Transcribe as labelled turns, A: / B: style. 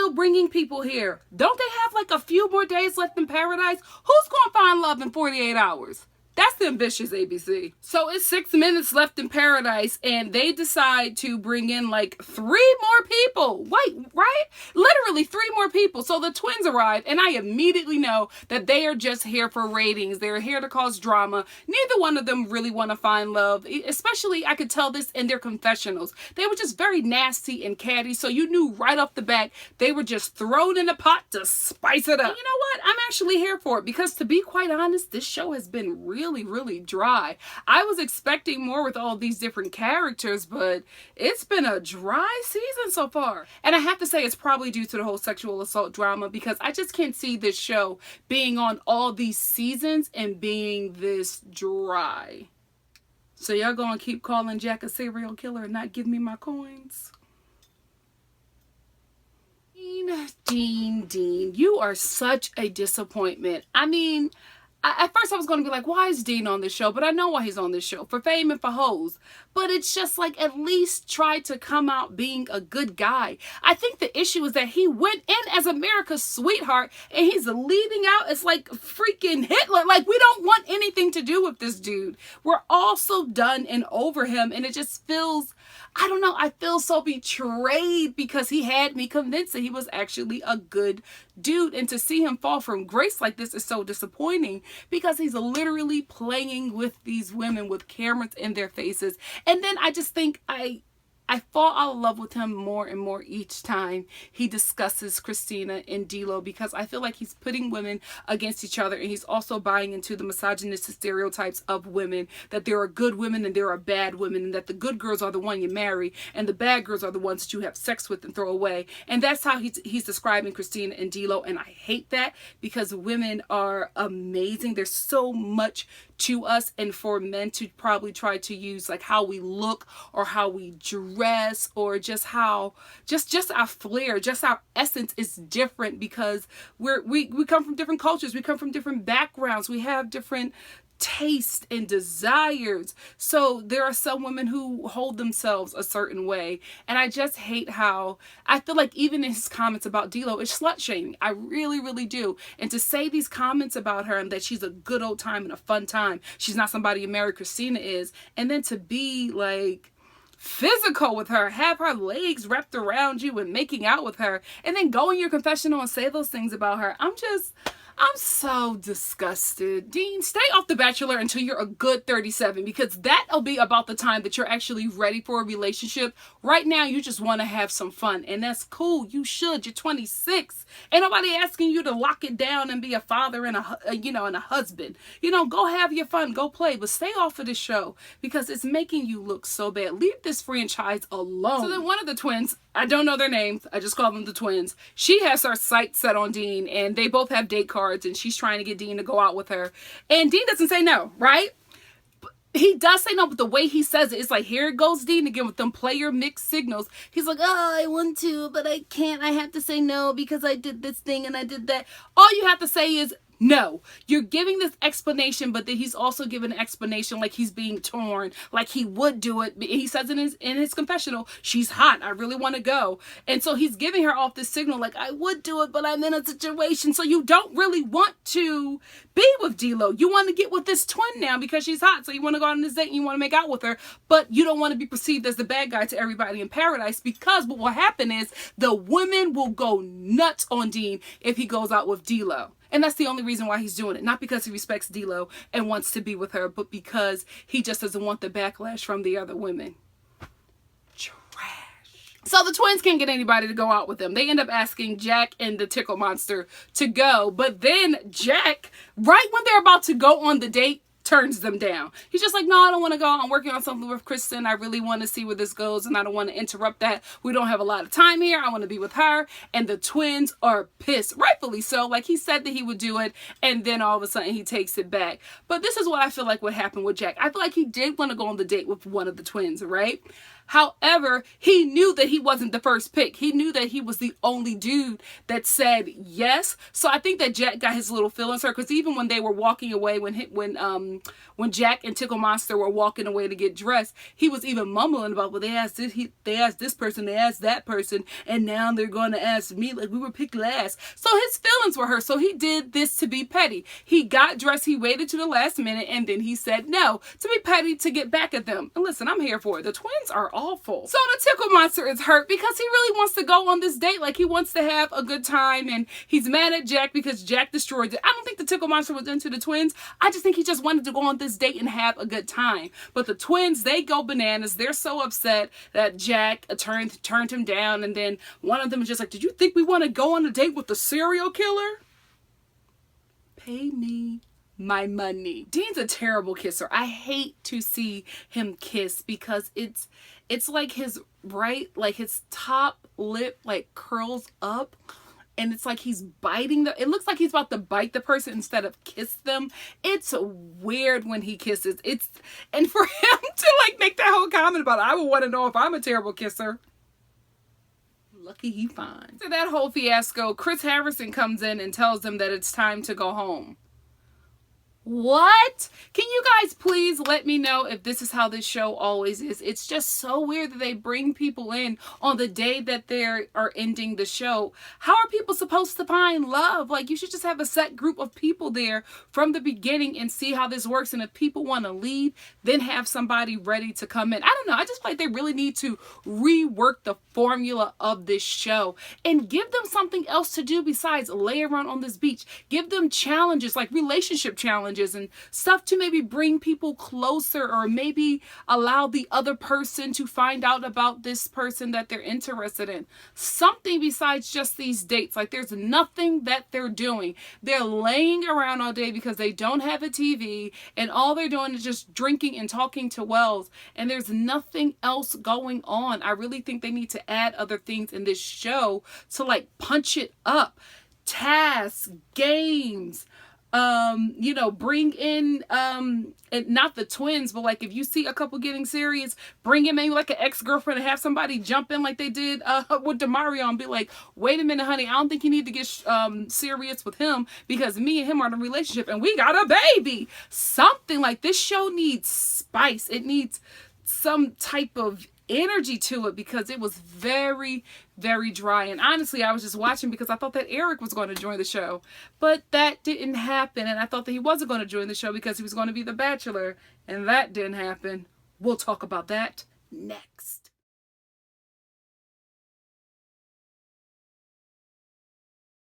A: still bringing people here? Don't they have like a few more days left in paradise? Who's going to find love in 48 hours? That's ambitious, ABC. So it's 6 minutes left in paradise, and they decide to bring in like 3 more people. Wait, right? Literally 3 more people. So the twins arrive, and I immediately know that they are just here for ratings. They're here to cause drama. Neither one of them really want to find love. Especially, I could tell this in their confessionals. They were just very nasty and catty, so you knew right off the bat they were just thrown in a pot to spice it up. And you know what? I'm actually here for it, because to be quite honest, this show has been really dry. I was expecting more with all these different characters, but it's been a dry season so far. And I have to say, it's probably due to the whole sexual assault drama, because I just can't see this show being on all these seasons and being this dry. So y'all gonna keep calling Jack a serial killer and not give me my coins? Dean, you are such a disappointment. I mean, at first I was going to be like, why is Dean on this show? But I know why he's on this show, for fame and for hoes. But it's just like, at least try to come out being a good guy. I think the issue is that he went in as America's sweetheart, and he's leaving out as like freaking Hitler. Like, we don't want anything to do with this dude. We're all so done and over him, and it just feels, I don't know, I feel so betrayed, because he had me convinced that he was actually a good dude. And to see him fall from grace like this is so disappointing, because he's literally playing with these women with cameras in their faces. And then I just think I fall out of love with him more and more each time he discusses Christina and D'Lo, because I feel like he's putting women against each other, and he's also buying into the misogynistic stereotypes of women, that there are good women and there are bad women, and that the good girls are the one you marry and the bad girls are the ones that you have sex with and throw away. And that's how he's describing Christina and D'Lo, and I hate that, because women are amazing. There's so much to us, and for men to probably try to use like how we look or how we dress, or just how just our flair, just our essence is different, because we come from different cultures, we come from different backgrounds, we have different taste and desires. So there are some women who hold themselves a certain way, and I just hate how I feel like even in his comments about D'Lo, it's slut shaming. I really do. And to say these comments about her, and that she's a good old time and a fun time, she's not somebody you marry, Christina is, and then to be like physical with her, have her legs wrapped around you and making out with her, and then go in your confessional and say those things about her. I'm so disgusted. Dean, stay off The Bachelor until you're a good 37, because that'll be about the time that you're actually ready for a relationship. Right now, you just want to have some fun, and that's cool. You should. You're 26. Ain't nobody asking you to lock it down and be a father and a husband. Go have your fun, go play, but stay off of this show, because it's making you look so bad. Leave this franchise alone. So then one of the twins, I don't know their names, I just call them the twins, she has her sights set on Dean, and they both have date cards, and she's trying to get Dean to go out with her, and Dean doesn't say no, right? He does say no, but the way he says it, it's like, here it goes Dean again with them player mixed signals. He's like, oh, I want to, but I can't. I have to say no because I did this thing and I did that. All you have to say is no. You're giving this explanation, but then he's also giving an explanation like he's being torn, like he would do it. He says in his confessional, she's hot, I really want to go. And so he's giving her off this signal like, I would do it, but I'm in a situation. So you don't really want to be with D'Lo. You want to get with this twin now because she's hot. So you want to go on this date and you want to make out with her, but you don't want to be perceived as the bad guy to everybody in paradise, because what will happen is the women will go nuts on Dean if he goes out with D'Lo. And that's the only reason why he's doing it. Not because he respects D'Lo and wants to be with her, but because he just doesn't want the backlash from the other women. Trash. So the twins can't get anybody to go out with them. They end up asking Jack and the Tickle Monster to go. But then Jack, right when they're about to go on the date, turns them down. He's just like, no, I don't want to go. I'm working on something with Kristen. I really want to see where this goes, and I don't want to interrupt that. We don't have a lot of time here. I want to be with her. And the twins are pissed, rightfully so. Like, he said that he would do it, and then all of a sudden he takes it back. But this is what I feel like what happened with Jack. I feel like he did want to go on the date with one of the twins, right? However, he knew that he wasn't the first pick. He knew that he was the only dude that said yes. So I think that Jack got his little feelings hurt, because even when they were walking away, when Jack and Tickle Monster were walking away to get dressed, he was even mumbling about, well, they asked this person, they asked that person, and now they're going to ask me, like we were picked last. So his feelings were hurt. So he did this to be petty. He got dressed, he waited to the last minute, and then he said no to be petty to get back at them. And listen, I'm here for it. The twins are awful. So the Tickle Monster is hurt because he really wants to go on this date. Like, he wants to have a good time, and he's mad at Jack because Jack destroyed it. I don't think the Tickle Monster was into the twins. I just think he just wanted to go on this date and have a good time. But the twins, they go bananas. They're so upset that Jack turned him down, and then one of them is just like, did you think we want to go on a date with the serial killer? Pay me my money. Dean's a terrible kisser. I hate to see him kiss because it's like his his top lip like curls up, and it's like he's biting it looks like he's about to bite the person instead of kiss them. It's weird when he kisses. And for him to like make that whole comment about, I would want to know if I'm a terrible kisser. Lucky he fine. So that whole fiasco, Chris Harrison comes in and tells them that it's time to go home. What? Can you guys please let me know if this is how this show always is? It's just so weird that they bring people in on the day that they are ending the show. How are people supposed to find love? Like, you should just have a set group of people there from the beginning and see how this works. And if people want to leave, then have somebody ready to come in. I don't know. I just feel like they really need to rework the formula of this show and give them something else to do besides lay around on this beach. Give them challenges, like relationship challenges and stuff to maybe bring people closer, or maybe allow the other person to find out about this person that they're interested in. Something besides just these dates. Like, there's nothing that they're doing. They're laying around all day because they don't have a TV, and all they're doing is just drinking and talking to Wells, and there's nothing else going on. I really think they need to add other things in this show to like punch it up. Tasks, games, bring in, and not the twins, but like if you see a couple getting serious, bring in maybe like an ex-girlfriend and have somebody jump in like they did with Demario and be like, wait a minute, honey, I don't think you need to get serious with him because me and him are in a relationship and we got a baby. Something like this show needs spice. It needs some type of energy to it because it was very, very dry. And honestly, I was just watching because I thought that Eric was going to join the show, but that didn't happen. And I thought that he wasn't going to join the show because he was going to be the Bachelor, and that didn't happen. We'll talk about that next.